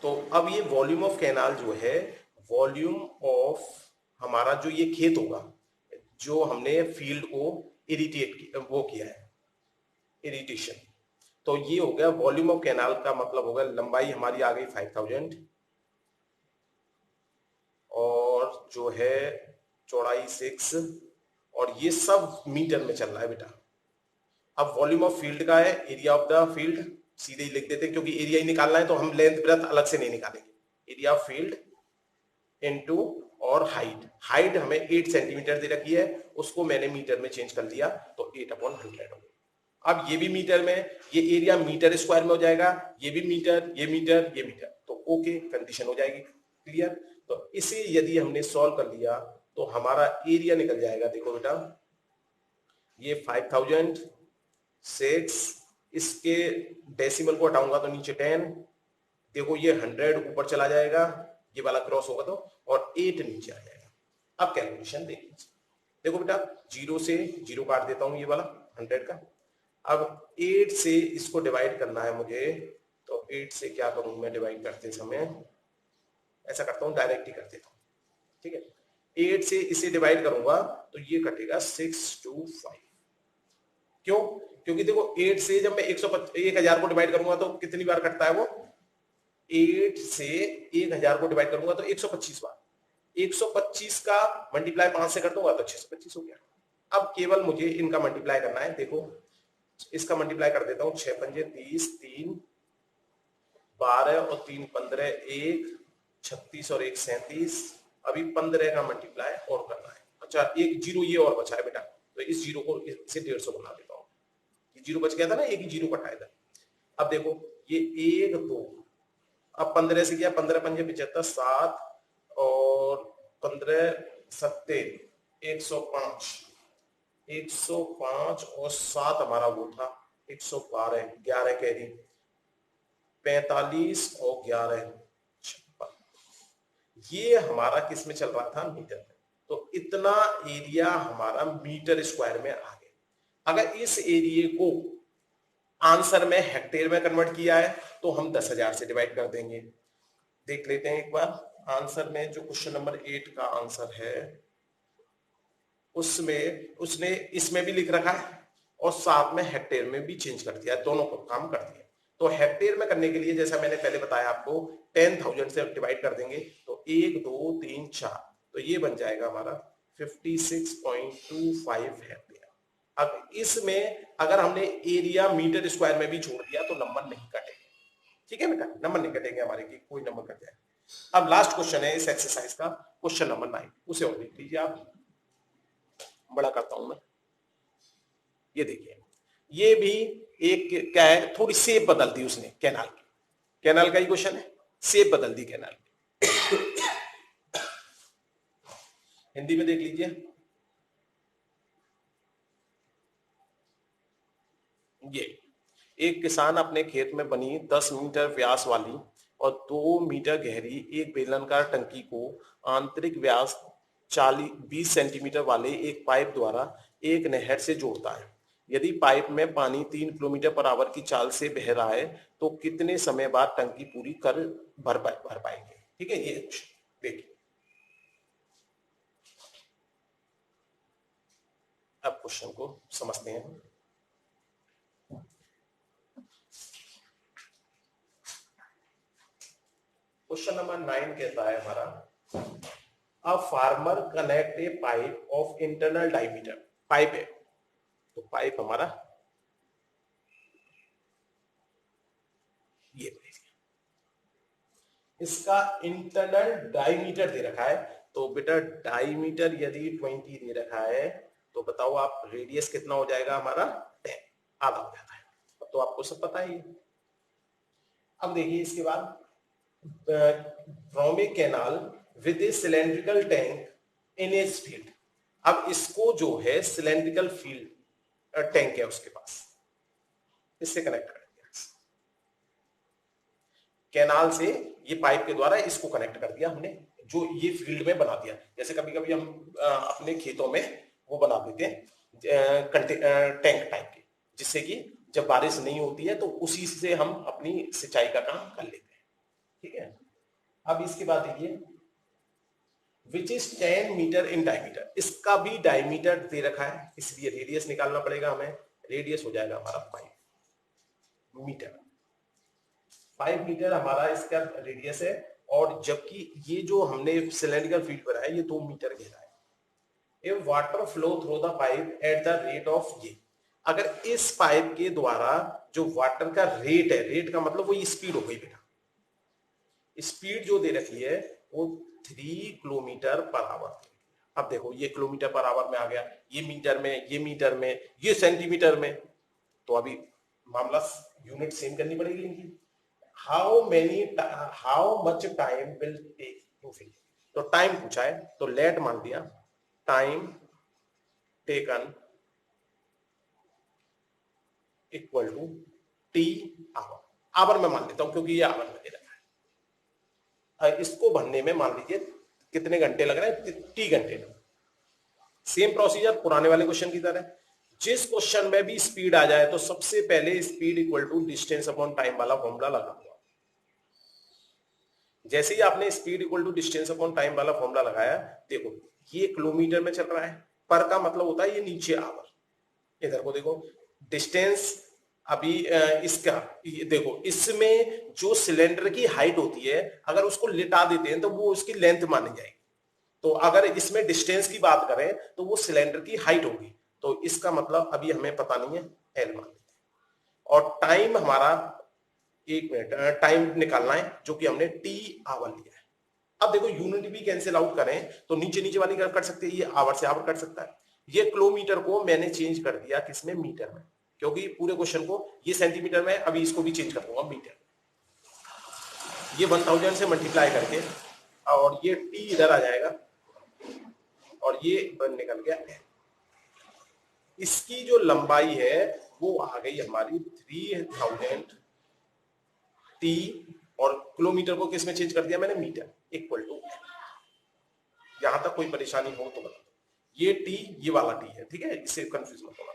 तो अब ये वॉल्यूम ऑफ कैनाल जो है, वॉल्यूम ऑफ हमारा जो ये खेत होगा, जो हमने फील्ड को वो किया है, इरिटेशन, तो ये हो गया वॉल्यूम ऑफ कैनाल का मतलब होगा लंबाई हमारी आ गई 5000 और जो है चौड़ाई 6 और ये सब मीटर में चल रहा है बेटा। अब वॉल्यूम ऑफ फील्ड का है, एरिया ऑफ द फील्ड सीधे ही लिख देते हैं क्योंकि एरिया ही निकालना है तो हम लेंथ ब्रेथ अलग से नहीं निकालेंगे। एरिया ऑफ फील्ड इनटू और हाइट हमें 8 सेंटीमीटर दे रखी है, उसको मैंने मीटर में चेंज कर दिया तो 8/100 हो गया। अब ये भी मीटर में, ये एरिया मीटर स्क्वायर में हो जाएगा, ये भी मीटर, ये मीटर, ये मीटर, तो ओके कंडीशन हो जाएगी क्लियर। तो इसे यदि हमने सॉल्व कर लिया तो हमारा एरिया निकल जाएगा, देखो बेटा ये 5006, इसके डेसिमल को हटाऊंगा तो नीचे 10, देखो ये 100 ऊपर चला जाएगा, ये वाला क्रॉस होगा तो, और 8 नीचे आ जाएगा। अब कैलकुलेशन देख लीजिए, देखो बेटा 0 से 0 काट देता हूं ये वाला 100 का। अब 8 से इसको डिवाइड करना है मुझे, तो 8 से क्या करूं मैं डिवाइड करते समय, ऐसा करता हूं डायरेक्ट ही कर देता हूं, ठीक है। 8 से इसे डिवाइड करूंगा तो ये कटेगा 625। क्यों? क्योंकि देखो 8 से जब मैं 1000 को डिवाइड करूंगा तो कितनी बार कटता है वो, 8 से 1000 को डिवाइड करूंगा तो 125 बार, 125 का मल्टीप्लाई 5 से कर दूंगा तो 625 हो गया। अब केवल मुझे इनका मल्टीप्लाई करना है, देखो इसका मल्टीप्लाई कर देता हूं, 6 पंजे 30, 3 12 और 3 15, 1 36 और 1 37, अभी 15 का मल्टीप्लाई और करना है। अच्छा एक जीरो ये और बचा है बेटा, तो इस जीरो को इसे 150 बना देता हूँ, ये जीरो बच गया था ना, एक ही जीरो कटा था। अब देखो ये 1 2, अब 15 से किया, 15 पंजे 75, 7 और 15 सत्ते 105, 105 और 7 हमारा वो था 112, 11 कैरी 45 और 11 56, ये हमारा किस में चल रहा था, मीटर में। तो इतना एरिया हमारा मीटर स्क्वायर में आ गया। अगर इस एरिया को आंसर में हेक्टेयर में कन्वर्ट किया है तो हम 10,000 से डिवाइड कर देंगे। देख लेते हैं एक बार आंसर में, जो क्वेश्चन नंबर 8 का आंसर है उसमें उसने इसमें भी लिख रखा है और साथ में हेक्टेयर में भी चेंज कर दिया, दोनों को काम कर दिया। तो हेक्टेयर में करने के लिए जैसा मैंने पहले बताया आपको 10,000 से डिवाइड कर देंगे तो 1 2 3 4, तो ये बन जाएगा हमारा 56.25 हेक्टेयर। अब इसमें अगर हमने एरिया मीटर स्क्वायर में भी छोड़ दिया तो नंबर नहीं कटेंगे, ठीक है बेटा, नंबर नहीं कटेंगे हमारे की, कोई नंबर कट जाएगा। अब लास्ट क्वेश्चन है इस एक्सरसाइज का, क्वेश्चन नंबर 9, उसे और देख लीजिए आप, बड़ा करता हूं मैं। ये देखिए ये भी एक क्या है, थोड़ी शेप बदल दी उसने कैनाल की, कैनाल का ही क्वेश्चन है, शेप बदल दी कैनाल की। हिंदी में देख लीजिए, ये एक किसान अपने खेत में बनी 10 मीटर व्यास वाली और 2 मीटर गहरी एक बेलनाकार टंकी को आंतरिक व्यास 20 सेंटीमीटर वाले एक पाइप द्वारा एक नहर से जोड़ता है। यदि पाइप में पानी 3 किलोमीटर पर आवर की चाल से बह रहा है तो कितने समय बाद टंकी पूरी कर भर पाएंगे, ठीक है। ये देखिए अब क्वेश्चन को समझते हैं। क्वेश्चन नंबर 9 कहता है हमारा, a farmer connect A pipe of internal diameter, pipe है तो पाइप हमारा ये, इसका इंटरनल डायमीटर दे रखा है, तो बेटा डायमीटर यदि 20 दे रखा है तो बताओ आप रेडियस कितना हो जाएगा हमारा, 10, आधा हो जाता है, अब तो आपको सब पता ही है। अब देखिए इसके बाद from A canal with A cylindrical tank in its field, अब इसको जो है सिलेंड्रिकल फील्ड टैंक है उसके पास, इससे कनेक्ट कर दिया, कैनाल से ये पाइप के द्वारा इसको कनेक्ट कर दिया हमने, जो ये फील्ड में बना दिया। जैसे कभी कभी हम अपने खेतों में वो बना देते हैं टैंक टाइप के, जिससे कि जब बारिश नहीं होती है तो उसी से हम अपनी सिंचाई का काम कर लेते हैं। ठीक है। अब इसके बाद देखिए which is 10 metre in diameter, इसका भी डायमीटर दे रखा है, इसलिए रेडियस निकालना पड़ेगा हमें। रेडियस हो जाएगा हमारा 5 मीटर। 5 मीटर हमारा इसका रेडियस है, और जबकि ये जो हमने सिलेंड्रिकल फील्ड बनाया है ये 2 मीटर गहरा है। If water flow through the pipe at the rate of ये, अगर इस पाइप के द्वारा जो वाटर का रेट है, रेट का मतलब वो स्पीड हो गई बेटा, स्पीड जो दे रखी है वो 3 किलोमीटर पर आवर। अब देखो ये किलोमीटर पर आवर में आ गया, ये मीटर में, ये मीटर में, ये सेंटीमीटर में, तो अभी मामला यूनिट सेम करनी पड़ेगी इनकी। How much time will take to fill, तो टाइम पूछा है तो लेट मान दिया, time taken equal to T hour. Hour में मान लेता हूं क्योंकि ये आवर में दे रखा है। इसको भरने में मान लीजिए कितने घंटे लग रहे हैं, टी घंटे। सेम प्रोसीजर पुराने वाले क्वेश्चन की तरह, जिस क्वेश्चन में भी स्पीड आ जाए तो सबसे पहले speed equal to distance upon time वाला फॉर्मूला लगा हुआ। जैसे ही आपने speed equal to distance upon time वाला फॉर्मूला लगाया, देखो ये किलोमीटर में चल रहा है, पर का मतलब होता है ये नीचे आवर। इधर को देखो डिस्टेंस, अभी इसका देखो, इसमें जो सिलेंडर की हाइट होती है अगर उसको लिटा देते हैं तो वो उसकी लेंथ मानी जाएगी। तो अगर इसमें डिस्टेंस की बात करें तो वो सिलेंडर की हाइट होगी, तो इसका मतलब अभी हमें पता नहीं है, एल मान लेते हैं। और टाइम हमारा 1 मिनट टाइम निकालना है, जो कि हमने टी आवर लिया है। अब देखो यूनिट भी कैंसिल आउट करें तो नीचे नीचे वाली कर सकते हैं, ये आवर से आवर कट सकता है। ये किलोमीटर को मैंने चेंज कर दिया किसमें, मीटर में, क्योंकि पूरे क्वेश्चन को ये सेंटीमीटर में, अभी इसको भी चेंज कर दूंगा मीटर। ये 1000 से मल्टीप्लाई करके, और ये टी इधर आ जाएगा, और ये निकल गया एल। इसकी जो लंबाई है वो आ गई हमारी 3000 टी, और किलोमीटर को किस में चेंज कर दिया मैंने, मीटर, इक्वल टू एल। यहां तक कोई परेशानी हो तो बता। ये टी, ये वाला टी है, ठीक है, इससे कंफ्यूज मत होना।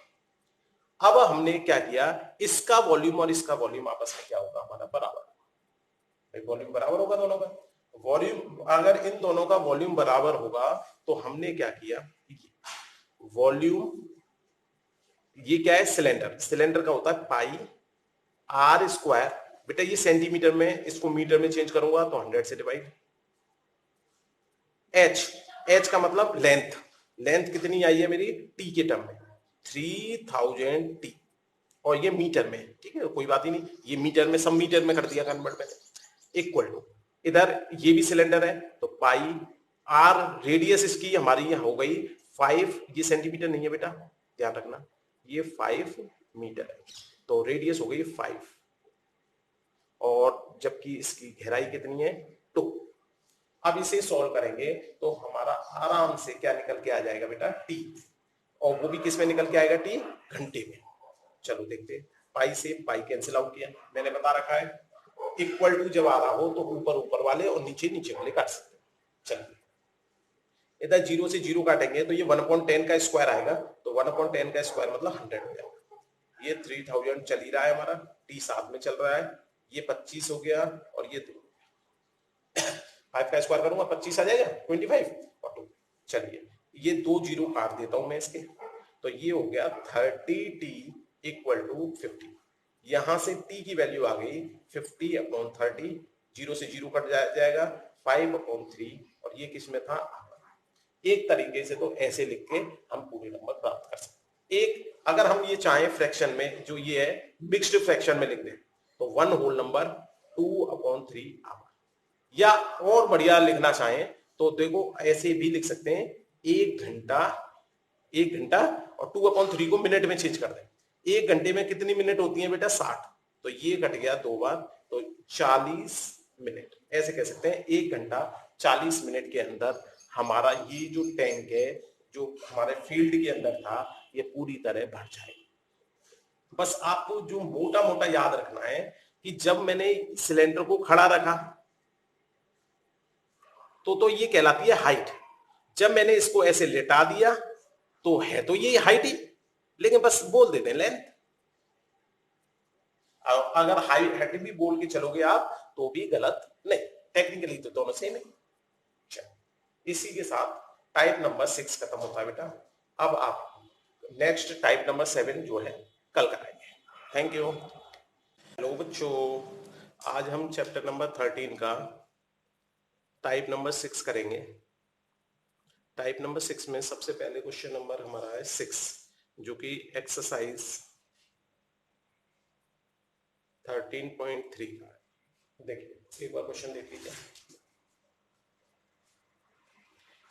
अब हमने क्या किया, इसका वॉल्यूम और इसका वॉल्यूम आपस में क्या होगा हमारा, बराबर। वॉल्यूम बराबर होगा दोनों का। वॉल्यूम, अगर इन दोनों का वॉल्यूम बराबर होगा तो हमने क्या किया, वॉल्यूम, ये क्या है, सिलेंडर, सिलेंडर का होता है पाई आर स्क्वायर। बेटा ये सेंटीमीटर में, इसको मीटर में चेंज करूंगा तो 100 से डिवाइड। एच, एच का मतलब लेंथ, लेंथ कितनी आई है मेरी टी के टर्म में, 3000 टी, और ये मीटर में, ठीक है, कोई बात ही नहीं, ये मीटर में, सब मीटर में कर दिया कन्वर्ट मैंने, इक्वल टू, इधर ये भी सिलेंडर है तो पाई आर, रेडियस इसकी हमारी यहाँ हो गई 5, ये सेंटीमीटर नहीं है बेटा, ध्यान रखना, ये 5 मीटर है, तो रेडियस हो गई 5, और जबकि इसकी गहराई कितनी है 2। अब इसे सॉल्व करेंगे तो हमारा आराम से क्या निकल के आ जाएगा बेटा, टी, और वो भी किस में निकल के आएगा, टी घंटे में। चलो देखते हैं, पाई से पाई कैंसिल आउट किया, मैंने बता रखा है इक्वल टू जब आ रहा हो तो ऊपर ऊपर वाले और नीचे नीचे वाले काट सकते हैं। चलिए इधर 0 से 0 काटेंगे तो ये 1/10 का स्क्वायर आएगा, तो 1/10 का स्क्वायर मतलब 100 हो जाएगा। ये 3000 चल ही रहा है हमारा, टी साथ में चल रहा है, ये 25 हो गया, और ये 5 का स्क्वायर करूंगा 25 आ जाएगा, 25 और 2। चलिए ये 2 जीरो काट देता हूं मैं इसके, तो ये हो गया 30t इक्वल टू 50। यहां से t की वैल्यू आ गई 50/30, 0 से 0 कट जाएगा, 5/3, और ये किस में था, एक तरीके से तो ऐसे लिख के हम पूरे नंबर प्राप्त कर सकते हैं। एक अगर हम ये चाहें फ्रैक्शन में, जो ये है मिक्स्ड फ्रैक्शन में लिख दें तो 1 होल नंबर 2/3 आवर, या और बढ़िया लिखना चाहें तो देखो ऐसे भी लिख सकते हैं, 1 घंटा, 1 घंटा, और 2/3 को मिनट में चेंज कर दें। 1 घंटे में कितनी मिनट होती है बेटा, 60, तो ये कट गया 2 बार, तो 40 मिनट, ऐसे कह सकते हैं 1 घंटा 40 मिनट के अंदर हमारा ये जो टैंक है जो हमारे फील्ड के अंदर था ये पूरी तरह भर जाएगा। बस आपको जो मोटा मोटा याद रखना है कि जब मैंने सिलेंडर को खड़ा रखा तो ये कहलाती है हाइट, जब मैंने इसको ऐसे लेटा दिया तो है तो ये हाइट ही, लेकिन बस बोल देते हैं लेंथ। अगर हाई हेड भी बोल के चलोगे आप तो भी गलत नहीं, टेक्निकली तो दोनों सेम है। इसी के साथ टाइप नंबर 6 खत्म होता है बेटा। अब आप नेक्स्ट टाइप नंबर 7 जो है कल कराएंगे। Thank you. हेलो बच्चों, आज हम चैप्टर नंबर 13 का टाइप नंबर 6 करेंगे। टाइप नंबर 6 में सबसे पहले क्वेश्चन नंबर हमारा है 6, जो कि एक्सरसाइज 13.3 का है। देखिए एक बार क्वेश्चन देख लीजिए,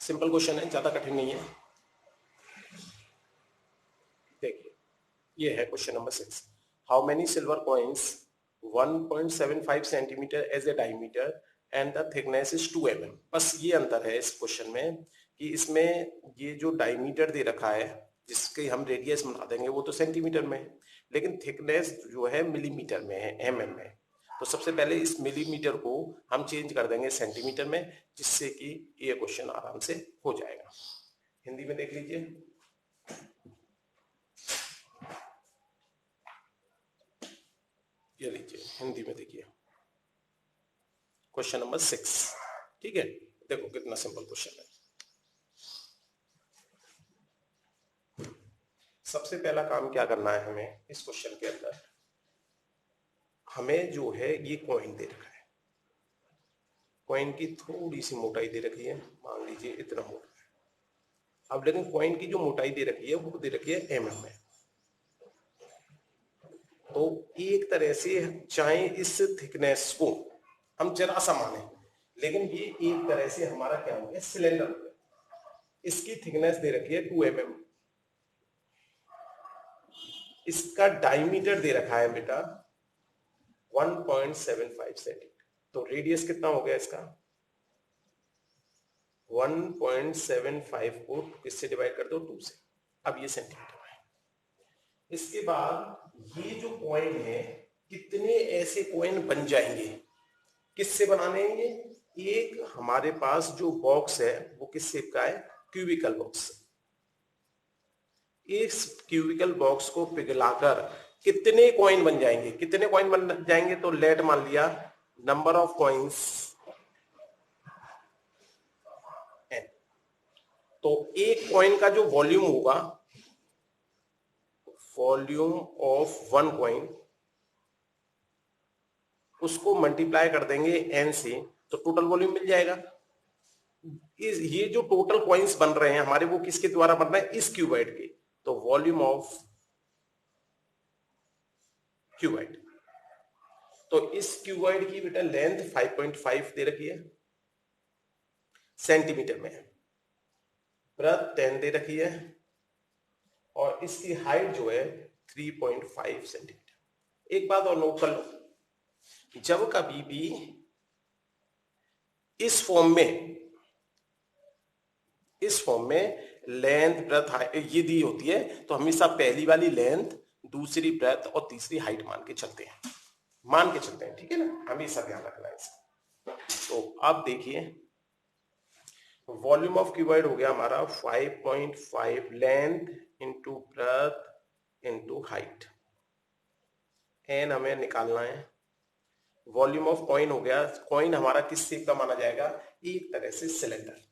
सिंपल क्वेश्चन है, ज्यादा कठिन नहीं है। देखिए ये है question number 6। How many silver coins 1.75 centimetre as a diameter and the thickness is 2 mm। बस ये अंतर है इस क्वेश्चन में कि इसमें ये जो डायमीटर दे रखा है जिसके हम रेडियस बना देंगे वो तो सेंटीमीटर में है, लेकिन थिकनेस जो है मिलीमीटर में है, mm में। तो सबसे पहले इस मिलीमीटर को हम चेंज कर देंगे सेंटीमीटर में, जिससे कि ये क्वेश्चन आराम से हो जाएगा। हिंदी में देख लीजिए। ये लीजिए हिंदी में देखिए क्वेश्चन नंबर 6। ठीक है, देखो कितना सिंपल क्वेश्चन है। सबसे पहला काम क्या करना है हमें इस क्वेश्चन के अंदर, हमें जो है ये कॉइन दे रखा है, कॉइन की थोड़ी सी मोटाई दे रखी है, मान लीजिए इतना मोटा है। अब लेकिन कॉइन की जो मोटाई दे रखी है वो दे रखी है mm में। तो एक तरह से चाहे इस थिकनेस को हम जरा सा माने, लेकिन ये एक तरह से हमारा क्या हो गया, सिलेंडर हो गया। इसकी थिकनेस दे रखी है 2 mm, इसका डायमीटर दे रखा है बेटा 1.75 सेंटीमीटर। तो रेडियस कितना हो गया इसका, 1.75 को किससे डिवाइड कर दो, 2 से। अब ये सेंटीमीटर है। इसके बाद ये जो कॉइन है, कितने ऐसे कॉइन बन जाएंगे, किससे बनाने हैं ये? एक हमारे पास जो बॉक्स है वो किस शेप का है, क्यूबिकल बॉक्स। इस क्यूबिकल बॉक्स को पिघलाकर कितने कॉइन बन जाएंगे, कितने कॉइन बन जाएंगे? तो लेट मान लिया नंबर ऑफ कॉइन्स n। तो एक कॉइन का जो वॉल्यूम होगा, वॉल्यूम ऑफ वन कॉइन, उसको मल्टीप्लाई कर देंगे n से, तो टोटल वॉल्यूम मिल जाएगा। ये जो टोटल कॉइन्स बन रहे हैं हमारे, वो किसके द्वारा बन रहे हैं, इस क्यूबॉइड के। तो वॉल्यूम ऑफ क्यूबॉइड, तो इस क्यूबॉइड की बेटा लेंथ 5.5 दे रखी है सेंटीमीटर में, ब्रेथ 10 दे रखी है, और इसकी हाइट जो है 3.5 सेंटीमीटर। एक बात और नोट कर लो, जब कभी भी इस फॉर्म में लेंथ ब्रेथ हाइट ये दी होती है, तो हमेशा पहली वाली लेंथ, दूसरी ब्रेथ और तीसरी हाइट मान के चलते हैं, ठीक है ना, हमेशा ध्यान रखना है इसका। तो आप देखिए वॉल्यूम ऑफ क्यूबॉइड हो गया हमारा 5.5 length into breadth into height, एन हमें निकालना है। वॉल्यूम ऑफ कॉइन हो गया, कॉइन हमारा किस शेप का माना जाएगा, एक तरह से सिलेंडर।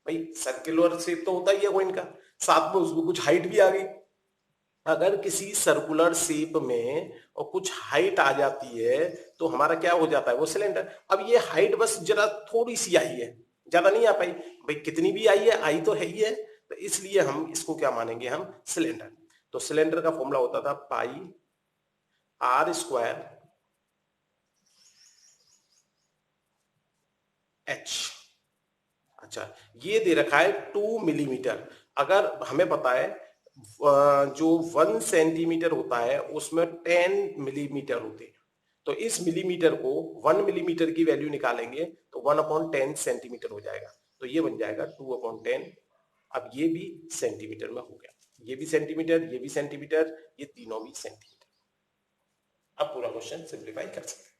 भाई सर्कुलर शेप तो होता ही है कॉइन का, साथ में उसमें कुछ हाइट भी आ गई। अगर किसी सर्कुलर शेप में और कुछ हाइट आ जाती है तो हमारा क्या हो जाता है, वो सिलेंडर। अब ये हाइट बस जरा थोड़ी सी आई है, ज्यादा नहीं आ पाई, भाई कितनी भी आई है, आई तो है ही है, तो इसलिए हम इसको क्या मानेंगे, हम सिलेंडर। तो सिलेंडर का फॉर्मूला होता था पाई आर स्क्वायर एच। अच्छा, ये दे रखा है 2 मिलीमीटर। अगर हमें पता है जो 1 सेंटीमीटर होता है उसमें 10 मिलीमीटर होते हैं, तो इस मिलीमीटर को 1 मिलीमीटर की वैल्यू निकालेंगे तो 1/10 सेंटीमीटर हो जाएगा, तो ये बन जाएगा 2/10। अब ये भी सेंटीमीटर में हो गया, ये भी सेंटीमीटर, ये भी सेंटीमीटर, ये तीनों भी सेंटीमीटर। अब पूरा क्वेश्चन सिंप्लीफाई कर सकते हैं।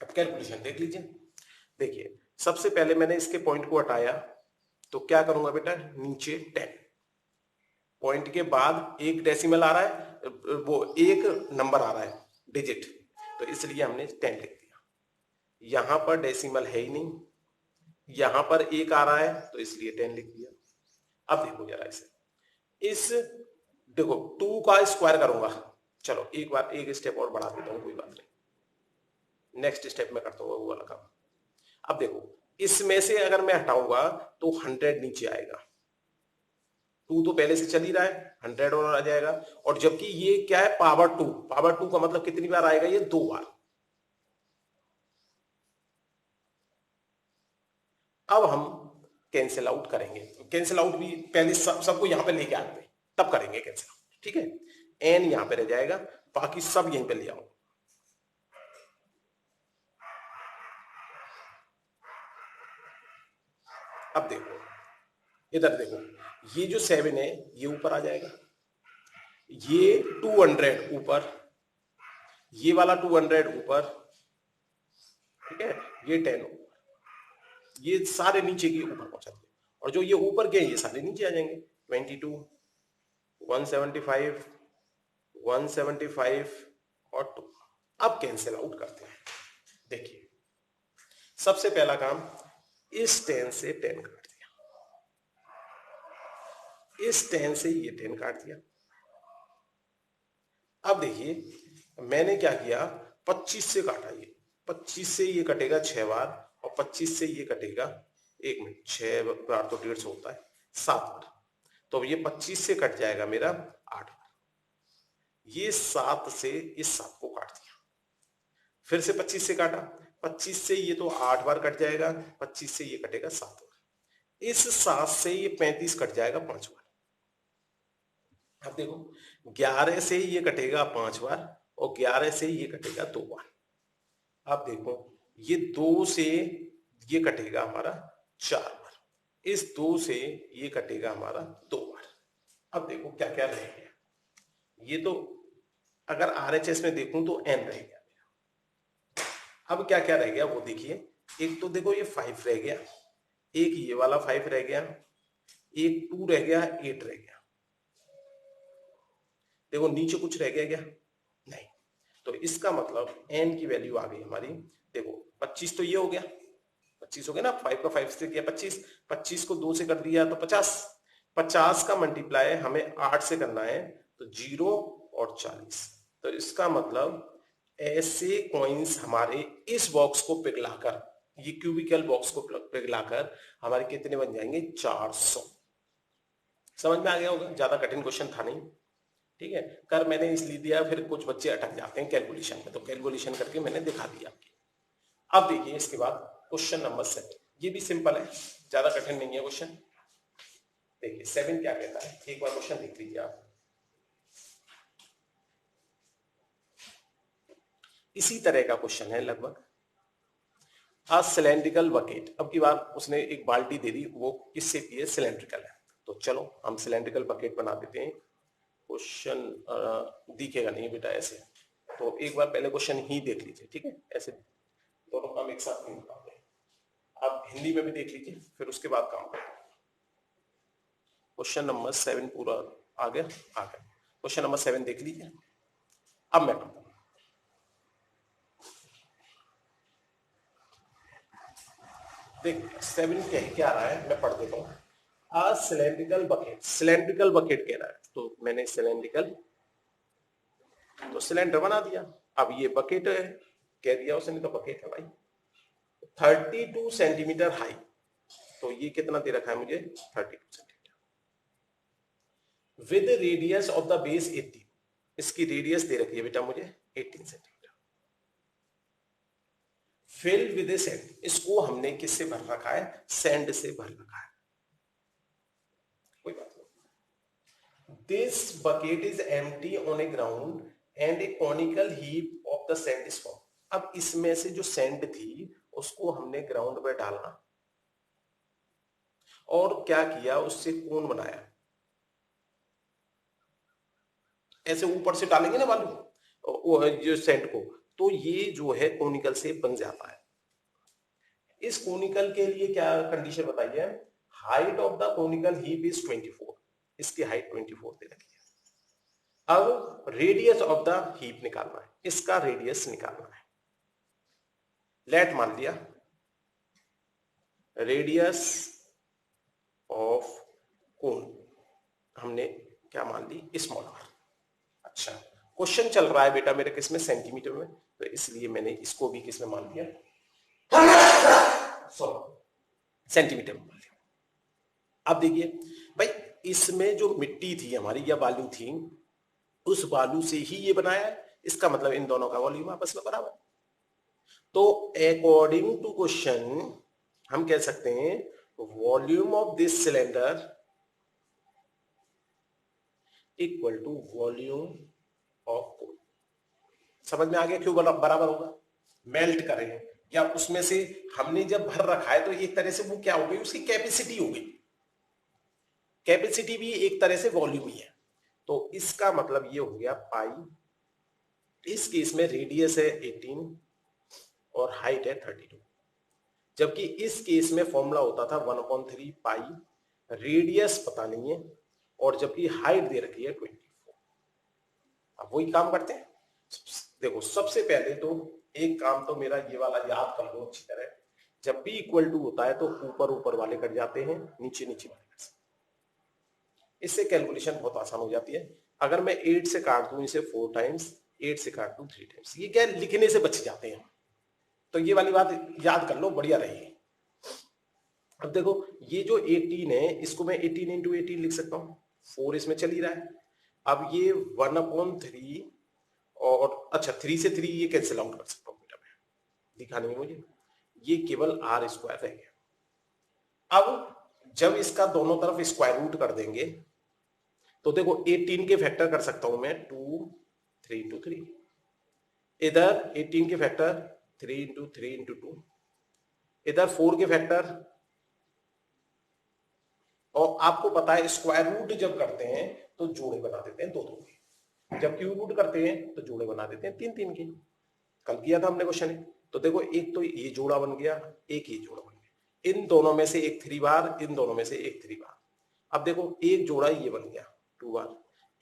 अब कैलकुलेशन देख लीजिए। देखिए सबसे पहले मैंने इसके पॉइंट को हटाया, तो क्या करूंगा बेटा, नीचे 10, पॉइंट के बाद एक डेसिमल आ रहा है, वो एक नंबर आ रहा है, डिजिट, तो इसलिए हमने 10 लिख दिया। यहां पर डेसिमल है ही नहीं, यहां पर 1 आ रहा है तो इसलिए 10 लिख दिया। अब देखो जरा इस देखो 2 का स्क्वायर करूंगा, चलो एक बार एक स्टेप और बढ़ा देता हूं, कोई बात नहीं, नेक्स्ट स्टेप में करता हूँ वो वाला काम। अब देखो इसमें से अगर मैं हटाऊंगा तो 100 नीचे आएगा, 2 तो पहले से चल ही रहा है, 100 और आ जाएगा, और जबकि ये क्या है पावर 2, पावर 2 का मतलब कितनी बार आएगा, ये 2 बार। अब हम कैंसिल आउट करेंगे, कैंसिल आउट भी पहले सबको यहां पे लेके आते हैं तब करेंगे कैंसिल आउट, ठीक है। एन यहां पे रह जाएगा, बाकी सब यहीं पे ले आओ। अब देखो इधर देखो, ये जो 7 है ये ऊपर आ जाएगा, ये 200 ऊपर, ये वाला 200 ऊपर, ठीक है, ये 10 ऊपर, ये सारे नीचे के ऊपर पहुंचा दिए, और जो ये ऊपर के ये सारे नीचे आ जाएंगे। 22, 175, 175 और 2। अब कैंसिल आउट करते हैं। देखिए सबसे पहला काम, इस 10 से 10 काट दिया, इस 10 से ये 10 काट दिया। अब देखिए मैंने क्या किया, 25 से काटा, ये 25 से ये कटेगा 6 बार, और 25 से ये कटेगा 1 मिनट, 6 बार तो 150 होता है, 7 बार, तो ये 25 से कट जाएगा मेरा 8 बार, ये 7 से इस 7 को काट दिया, फिर से 25 से काटा, 25 से ये तो 8 बार कट जाएगा, 25 से ये कटेगा 7 बार, इस 7 से ये 35 कट जाएगा 5 बार। अब देखो 11 से ये कटेगा 5 बार, और 11 से ये कटेगा 2 बार। अब देखो ये 2 से ये कटेगा हमारा 4 बार, इस 2 से ये कटेगा हमारा 2 बार। अब देखो क्या क्या रह गया, ये तो अगर RHS में देखूं तो n रह गया मेरा। अब क्या क्या रह गया वो देखिए, एक तो देखो ये 5 रह गया, एक ये वाला 5 रह गया, एक 2 रह गया, 8 रह गया। देखो नीचे कुछ रह गया क्या, नहीं, तो इसका मतलब n की वैल्यू आ गई हमारी, देखो 25 तो ये हो गया, 25 हो गया ना, 5 का 5 से किया 25, 25 को 2 से कर दिया तो 50, 50 का मल्टीप्लाई हमें 8 से करना है तो 0 और 40, तो इसका मतलब ऐसे कॉइन्स हमारे इस बॉक्स को पिघलाकर, ये क्यूबिकल बॉक्स को पिघलाकर हमारे कितने बन जाएंगे, 400। समझ में आ गया होगा, ज्यादा कठिन क्वेश्चन था नहीं, ठीक है। कर मैंने इसलिए दिया, फिर कुछ बच्चे अटक जाते हैं कैलकुलेशन में, तो कैलकुलेशन करके मैंने दिखा दिया। अब देखिए इसके बाद क्वेश्चन नंबर 7, ये भी सिंपल है, ज्यादा कठिन नहीं है क्वेश्चन। देखिए 7 क्या कहता है, एक बार क्वेश्चन देख लीजिए आप। इसी तरह का क्वेश्चन है लगभग। अ सिलेंड्रिकल बकेट, अब की बार उसने एक बाल्टी दे दी, वो किससे पी है, सिलेंड्रिकल है, तो चलो हम सिलेंड्रिकल बकेट बना देते हैं। क्वेश्चन दिखेगा नहीं बेटा ऐसे, तो एक बार पहले क्वेश्चन ही देख लीजिए, ठीक है, ऐसे दोनों काम एक साथ नहीं होता है। आप हिंदी में भी देख लीजिए, फिर उसके बाद काम करें। क्वेश्चन नंबर 7 पूरा आ गया, आ गया, क्वेश्चन नंबर 7 देख लीजिए। अब मैं करता हूं, देख 7 क्या रहा है, मैं पढ़ देता हूँ। A cylindrical bucket, cylindrical bucket कह रहा है, तो मैंने सिलेंड्रिकल तो सिलेंडर बना दिया। अब ये बकेट है, कह दिया उसने तो बकेट है भाई। 32 सेंटीमीटर हाई, तो ये कितना दे रखा है मुझे, 32 centimetre, with radius of the base 18, इसकी रेडियस दे रखी है बेटा मुझे 18 सेंटीमीटर, फिल्ड विद सैंड, इसको हमने किससे भर रखा है, सैंड से भर रखा है, कोई बात नहीं। This bucket is empty on A ground and A conical heap of the sand is form. अब इसमें से जो सैंड थी उसको हमने ग्राउंड पे डाला, और क्या किया, उससे कोन बनाया, ऐसे ऊपर से डालेंगे ना बालू जो सैंड को, तो ये जो है कोनिकल शेप बन जाता है। इस कोनिकल के लिए क्या कंडीशन बताई है, height of the conical heap is 24, इसकी हाइट 24 दे रखी है। अब रेडियस ऑफ द हीप निकालना है, इसका रेडियस निकालना है। लेट मान लिया रेडियस ऑफ कोन हमने क्या मान ली, स्मॉल आर। अच्छा, क्वेश्चन चल रहा है बेटा मेरे किस में, सेंटीमीटर में, तो इसलिए मैंने इसको भी किस में मान लिया, सॉरी सेंटीमीटर में मान लिया। अब देखिए भाई, इसमें जो मिट्टी थी हमारी या बालू थी, उस बालू से ही ये बनाया है, इसका मतलब इन दोनों का वॉल्यूम आपस में बराबर। तो अकॉर्डिंग टू क्वेश्चन हम कह सकते हैं volume of this cylinder equal to volume of coal. समझ में आ गया क्यों बराबर होगा, मेल्ट करें या उसमें से हमने जब भर रखा है तो एक तरह से वो क्या हो गई, उसकी कैपेसिटी हो गई, कैपेसिटी भी एक तरह से वॉल्यूम ही है। तो इसका मतलब ये हो गया पाई, इस केस में रेडियस है 18 और हाइट है 32, जबकि इस केस में फॉर्मूला होता था 1/3 पाई, रेडियस पता नहीं है और जबकि हाइट दे रखी है 24। अब वही काम करते हैं। देखो सबसे पहले तो एक काम तो मेरा ये वाला याद कर लो अच्छी तरह, जब भी इक्वल टू होता है तो ऊपर ऊपर वाले कट जाते हैं, नीचे नीचे वाले कट जाते हैं। इससे कैलकुलेशन बहुत आसान हो जाती है। अगर मैं 8 से काट दूं इसे 4 टाइम्स, 8 से काट दूं 3 टाइम्स, ये क्या लिखने से बच जाते हैं, तो ये वाली बात याद कर लो, बढ़िया रहेगी। अब देखो ये जो 18 है इसको मैं 18 इंटू 18 लिख सकता हूँ, 4 इसमें चल ही रहा है। अब ये 1/3 और अच्छा 3 से 3 ये कैंसिल आउट कर सकता हूँ बेटा, मैं दिखा नहीं मुझे, ये केवल r स्क्वायर रह गया। अब जब इसका दोनों तरफ स्क्वायर रूट कर देंगे तो देखो 18 के फैक्टर कर सकता हूं मैं 2 3 इंटू 3, इधर 18 के फैक्टर 3 इंटू 3 इंटू 2, इधर 4 के फैक्टर, और आपको पता है स्क्वायर रूट जब करते हैं तो जोड़े बना देते हैं 2-2 के, जब क्यूब रूट करते हैं तो जोड़े बना देते हैं 3-3 के। कल किया था हमने क्वेश्चन है। तो देखो एक तो ये जोड़ा बन गया, एक ये जोड़ा बन गया, इन दोनों में से एक 3 बार, इन दोनों में से एक 3 बार। अब देखो एक जोड़ा ये बन गया 2 बार,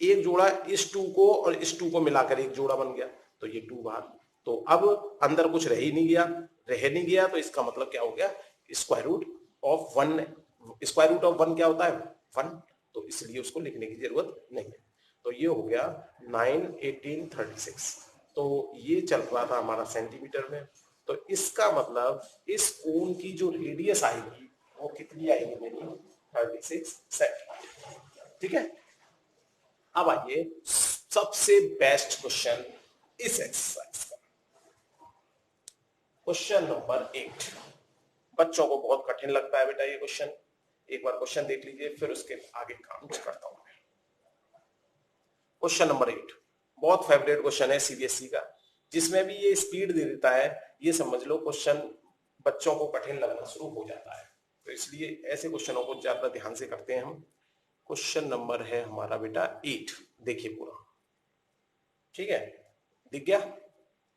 एक जोड़ा इस 2 को और इस 2 को मिलाकर एक जोड़ा बन गया, तो ये 2 बार। तो अब अंदर कुछ रह ही नहीं गया, रह नहीं गया, तो इसका मतलब क्या हो गया, square root of 1, square root of 1 क्या होता है 1, तो इसलिए उसको लिखने की जरूरत नहीं है। तो ये हो गया 9 18 36। तो ये चल रहा था हमारा सेंटीमीटर में, तो इसका मतलब इस कोन की जो रेडियस आएगी वो कितनी आएगी मेरी 36 सेंटीमीटर। ठीक है, अब आइए सबसे बेस्ट क्वेश्चन इस एक्सरसाइज का, क्वेश्चन नंबर 8। बच्चों को बहुत कठिन लगता है बेटा ये क्वेश्चन, एक बार क्वेश्चन देख लीजिए फिर उसके आगे काम करता हूं। क्वेश्चन नंबर 8 बहुत फेवरेट क्वेश्चन है सीबीएसई का, जिसमें भी ये स्पीड दे देता है, ये समझ लो क्वेश्चन बच्चों को कठिन लगना शुरू हो जाता है, तो इसलिए ऐसे क्वेश्चनों को ज्यादा ध्यान से करते हैं हम। क्वेश्चन नंबर है हमारा बेटा 8, देखिए पूरा, ठीक है, दिख गया।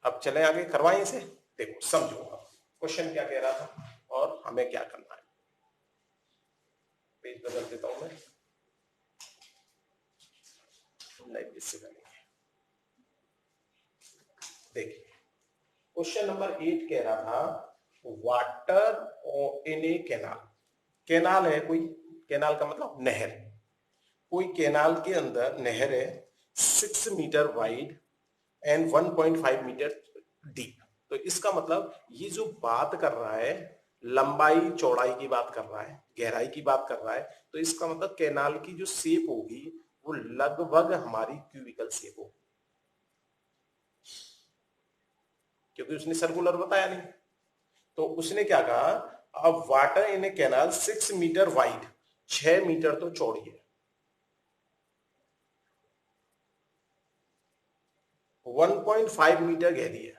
अब चले आगे करवाएं इसे, देखो समझो अब क्वेश्चन क्या कह रहा था और हमें क्या करना है। पेज बदल देता हूं मैं, नहीं इससे करेंगे। देखिए क्वेश्चन नंबर 8 कह रहा था water in a canal, canal है कोई, कैनाल का मतलब नहर, कोई कैनाल के अंदर नहर है 6 metre wide and 1.5 metre deep. तो इसका मतलब ये जो बात कर रहा है लंबाई चौड़ाई की बात कर रहा है, गहराई की बात कर रहा है, तो इसका मतलब कैनाल की जो शेप होगी वो लगभग हमारी क्यूबिकल शेप होगी, क्योंकि उसने सर्कुलर बताया नहीं। तो उसने क्या कहा, अब water in a canal 6 metre wide, 6 metre तो चौड़ी है, 1.5 मीटर गहरी है,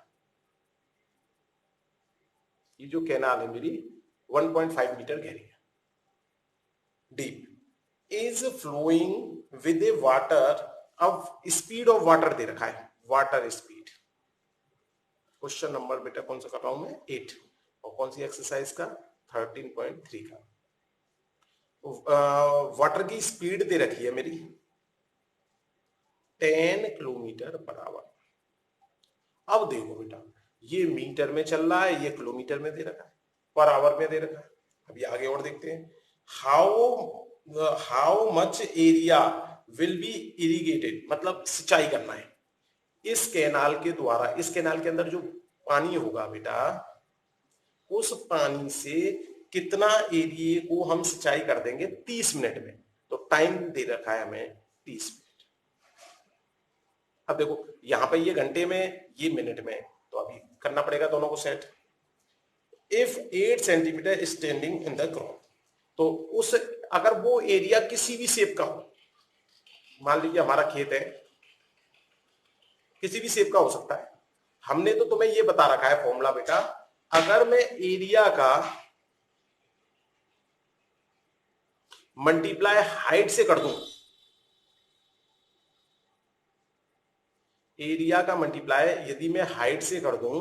ये जो कैनाल है मेरी 1.5 मीटर गहरी है, deep, is flowing with a water. अब स्पीड ऑफ वाटर दे रखा है, वाटर स्पीड। क्वेश्चन नंबर बेटा कौन सा कर रहा हूं मैं 8, और कौन सी एक्सरसाइज का 13.3 का। वाटर की स्पीड दे रखी है मेरी 10 किलोमीटर पर आवर। अब देखो बेटा, ये मीटर में चल रहा है, ये किलोमीटर में दे रखा है, पर आवर में दे रखा है। अभी आगे और देखते हैं, how much area will be irrigated, मतलब सिंचाई करना है इस कैनाल के द्वारा। इस कैनाल के अंदर जो पानी होगा बेटा, उस पानी से कितना एरिया को हम सिंचाई कर देंगे 30 मिनट में। तो टाइम दे रखा है हमें 30 मिनट। अब देखो यहां पर ये घंटे में, ये मिनट में, तो अभी करना पड़ेगा दोनों को set. If 8 centimetre standing in the crop, तो उस अगर वो एरिया किसी भी शेप का हो, मान लीजिए हमारा खेत है, किसी भी शेप का हो सकता है। हमने तो तुम्हें ये बता रखा है फॉर्मूला बेटा, अगर मैं एरिया का मल्टीप्लाई हाइट से कर दूं, एरिया का मल्टीप्लाई यदि मैं हाइट से कर दूं,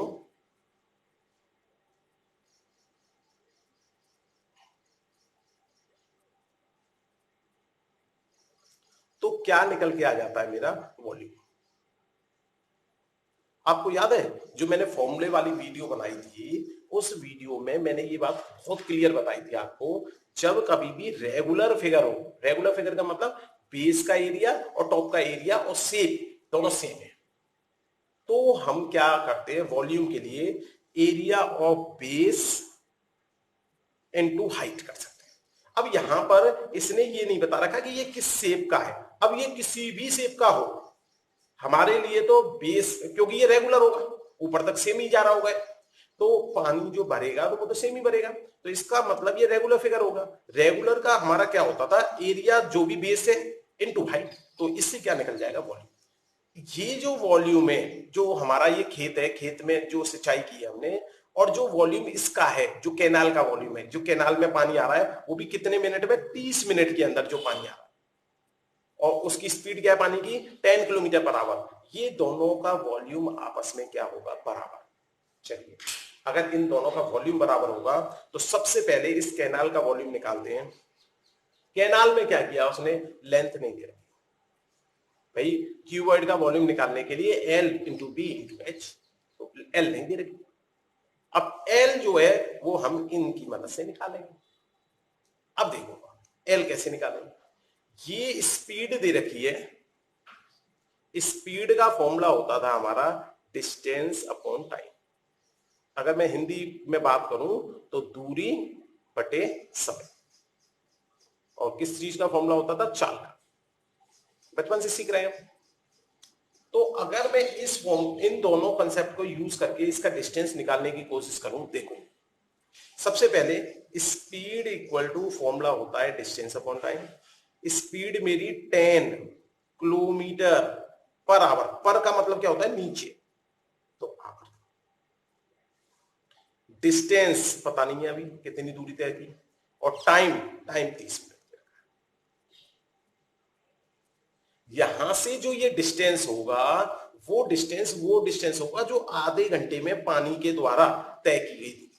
तो क्या निकल के आ जाता है मेरा वॉल्यूम। आपको याद है जो मैंने फॉर्मूले वाली वीडियो बनाई थी, उस वीडियो में मैंने ये बात बहुत क्लियर बताई थी आपको, जब कभी भी रेगुलर फिगर हो, रेगुलर फिगर का मतलब बेस का एरिया और टॉप का एरिया और शेप दोनों सेम है, तो हम क्या करते हैं वॉल्यूम के लिए area of base into height कर सकते हैं। अब यहां पर इसने ये नहीं बता रखा कि ये किस शेप का है। अब ये किसी भी शेप का हो, हमारे लिए तो बेस, क्योंकि ये रेगुलर होगा, ऊपर तक सेम ही जा रहा होगा, तो पानी जो भरेगा तो वो तो सेम ही भरेगा, तो इसका मतलब ये रेगुलर फिगर होगा। रेगुलर का हमारा क्या होता था, एरिया जो भी बेस है इनटू हाइट, तो इससे क्या निकल जाएगा वॉल्यूम। ये जो वॉल्यूम है, जो हमारा ये खेत है, खेत में जो सिंचाई की है हमने, और जो वॉल्यूम इसका है, जो कैनाल का वॉल्यूम है, जो कैनाल में पानी आ रहा है, वो भी कितने मिनट में, 30 मिनट के अंदर जो पानी आ रहा है, और उसकी स्पीड क्या है पानी की, 10 किलोमीटर पर आवर। ये दोनों का वॉल्यूम आपस में क्या होगा, बराबर। चलिए, अगर इन दोनों का वॉल्यूम बराबर होगा तो सबसे पहले इस कैनाल का वॉल्यूम निकालते हैं। कैनाल में क्या किया उसने, लेंथ नहीं दे रहा भाई, क्यूबॉइड का वॉल्यूम निकालने के लिए L into B into H, तो L नहीं दे रही। अब L जो है वो हम इनकी मदद से निकालेंगे। अब देखो L कैसे निकालेंगे, ये स्पीड दे रखी है, स्पीड का फॉर्मूला होता था हमारा डिस्टेंस अपॉन टाइम। अगर मैं हिंदी में बात करूं तो दूरी बटे समय, और किस चीज का फॉर्मूला होता था, चाल का, बचपन से सीख रहे हैं। तो अगर मैं इन दोनों कंसेप्ट को यूज करके इसका डिस्टेंस निकालने की कोशिश करूं, देखो सबसे पहले स्पीड इक्वल टू फॉर्मूला होता है डिस्टेंस अपॉन टाइम। स्पीड मेरी 10 किलोमीटर पर आवर, पर का मतलब क्या होता है, नीचे, तो आवर। डिस्टेंस पता नहीं है अभी कितनी दूरी तय की, और टाइम 30 मिनट। यहां से जो ये डिस्टेंस होगा, वो डिस्टेंस होगा जो आधे घंटे में पानी के द्वारा तय की गई थी,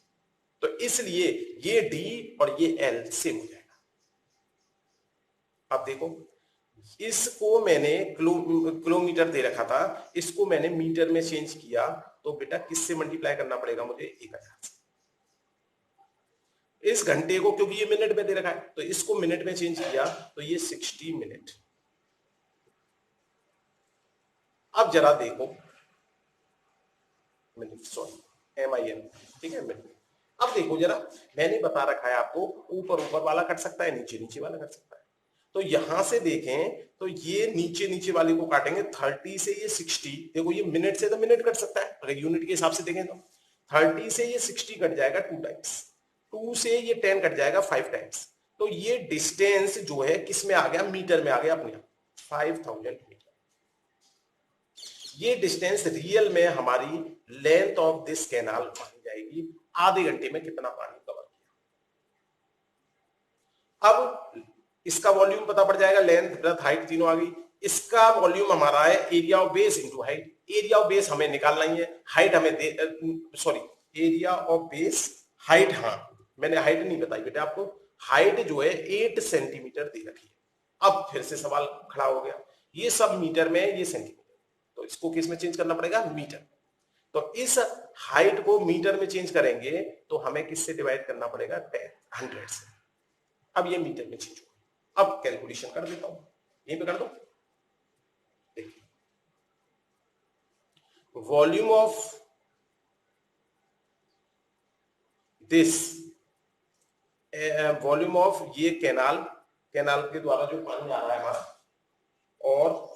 तो इसलिए ये डी और ये एल सेम हो जाएगा। अब देखो, इसको मैंने किलोमीटर दे रखा था, इसको मैंने मीटर में चेंज किया, तो बेटा किससे मल्टीप्लाई करना पड़ेगा मुझे, 1000 से। इस घंटे को, क्योंकि ये मिनट में दे रखा है, तो इसको मिनट में चेंज किया, तो ये 60 मिनट। अब जरा देखो, मिनट, सॉरी MIN, ठीक है मिनट। अब देखो जरा, मैंने बता रखा है आपको, ऊपर ऊपर वाला कट सकता है, नीचे नीचे वाला कट सकता है। तो यहां से देखें तो ये नीचे नीचे वाले को काटेंगे, 30 से ये 60, देखो ये मिनट से तो मिनट कट सकता है, अगर यूनिट के हिसाब से देखें तो 30 से ये 60 कट जाएगा 2 टाइम्स, 2 से ये 10 कट जाएगा 5 टाइम्स। तो ये डिस्टेंस जो है किस में आ गया, मीटर में आ गया अपने आप, 5000 मीटर। ये डिस्टेंस रियल में हमारी लेंथ ऑफ दिस कैनाल मानी जाएगी, आधे घंटे में कितना पानी कवर किया। अब इसका वॉल्यूम पता पड़ जाएगा, लेंथ ब्रेथ हाइट तीनों आ गई। इसका वॉल्यूम हमारा है area of base into height. Area of base हमें निकालना ही है, हाइट हमें sorry area of base, height, हाँ मैंने हाइट नहीं बताई बेटा आपको, हाइट जो है 8 सेंटीमीटर दे रखी है। अब फिर से सवाल खड़ा हो गया, ये सब मीटर में, ये सेंटीमीटर, तो इसको किस में चेंज करना पड़ेगा, मीटर। तो इस हाइट को मीटर में चेंज करेंगे तो हमें किससे डिवाइड करना पड़ेगा, 100 से। अब ये मीटर में चेंज होगा। अब कैलकुलेशन कर देता हूं, यहीं पे कर दो। देखिए volume of this, volume of ये कैनाल के द्वारा जो पानी आ रहा है हमारा, और